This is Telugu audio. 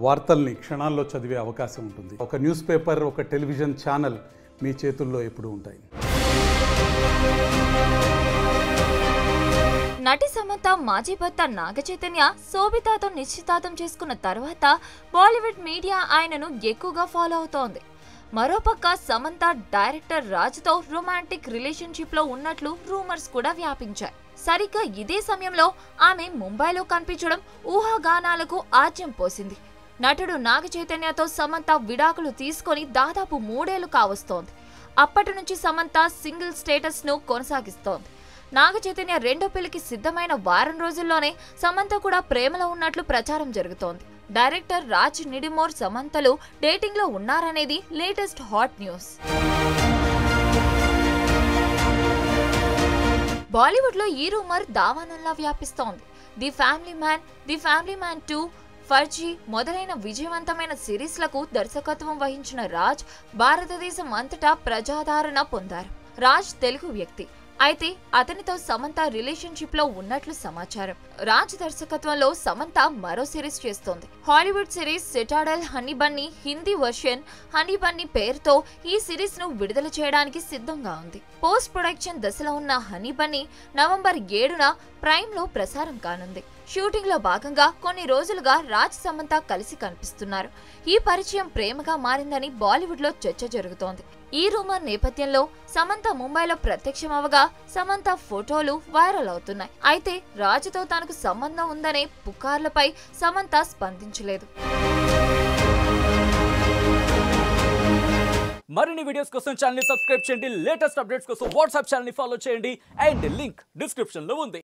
వార్తల్ని క్షణాల్లో చదివే అవకాశం ఉంటుంది. ఒక న్యూస్ పేపర్, ఒక టెలివిజన్ ఛానల్ మీ చేతుల్లో ఎప్పుడూ ఉంటాయి. నటి సమంత మాజీ భర్త నాగచైతన్య శోభితాతో నిశ్చితార్థం చేసుకున్న తర్వాత బాలీవుడ్ మీడియా ఆయనను ఎక్కువగా ఫాలో అవుతోంది. మరోపక్క సమంత డైరెక్టర్ రాజ్తో రొమాంటిక్ రిలేషన్షిప్ లో ఉన్నట్లు రూమర్స్ కూడా వ్యాపించాయి. సరిగ్గా ఇదే సమయంలో ఆమె ముంబైలో కనిపించడం ఊహాగానాలకు ఆజ్యం పోసింది. నటుడు నాగచైతన్యతో సమంత విడాకులు తీసుకొని దాదాపు 3 ఏళ్లు కావస్తోంది. అప్పటి నుంచి సమంత సింగిల్ స్టేటస్ ను కొనసాగిస్తోంది. నాగచైతన్య రెండో పెళ్లికి సిద్ధమైన వారం రోజుల్లోనే సమంత కూడా ప్రేమలో ఉన్నట్లు ప్రచారం జరుగుతోంది. డైరెక్టర్ రాజ్ నిడిమోర్ సమంతలు డేటింగ్ లో ఉన్నారనేది లేటెస్ట్ హాట్ న్యూస్. బాలీవుడ్ లో ఈ rumour దావానంలా వ్యాపిస్తోంది. The family man 2, Farzi మొదలైన విజయవంతమైన సిరీస్లకు దర్శకత్వం వహించిన రాజ్ భారతదేశం అంతటా ప్రజాదరణ పొందారు. రాజ్ తెలుగు వ్యక్తి అయితే అతనితో సమంత రిలేషన్షిప్ లో ఉన్నట్లు సమాచారం. రాజ్ దర్శకత్వంలో సమంత మరో సిరీస్ చేస్తోంది. Hollywood series Citadel honey Bunny Hindi version honey Bunny పేరుతో ఈ సిరీస్ ను విడుదల చేయడానికి సిద్ధంగా ఉంది. పోస్ట్ ప్రొడక్షన్ దశలో ఉన్న హనీ బన్నీ నవంబర్ 7న ప్రైమ్ లో ప్రసారం కానుంది. షూటింగ్ లో భాగంగా కొన్ని రోజులుగా రాజ్ సమంత కలిసి కనిపిస్తున్నారు. ఈ పరిచయం ప్రేమగా మారిందని బాలీవుడ్ లో చర్చ జరుగుతోంది. ఈ రూమర్ నేపథ్యంలో సమంత ముంబైలో ప్రత్యక్షమవగా సమంత ఫోటోలు వైరల్ అవుతున్నాయి. అయితే రాజుతో తనకు సంబంధం ఉందనే పుకార్లపై సమంత స్పందించలేదు. మరిన్ని వీడియోస్ కోసం ఛానల్ ని సబ్స్క్రైబ్ చేయండి. లేటెస్ట్ అప్డేట్స్ కోసం వాట్సాప్ ఛానల్ ని ఫాలో చేయండి. అండ్ లింక్ డిస్క్రిప్షన్ లో ఉంది.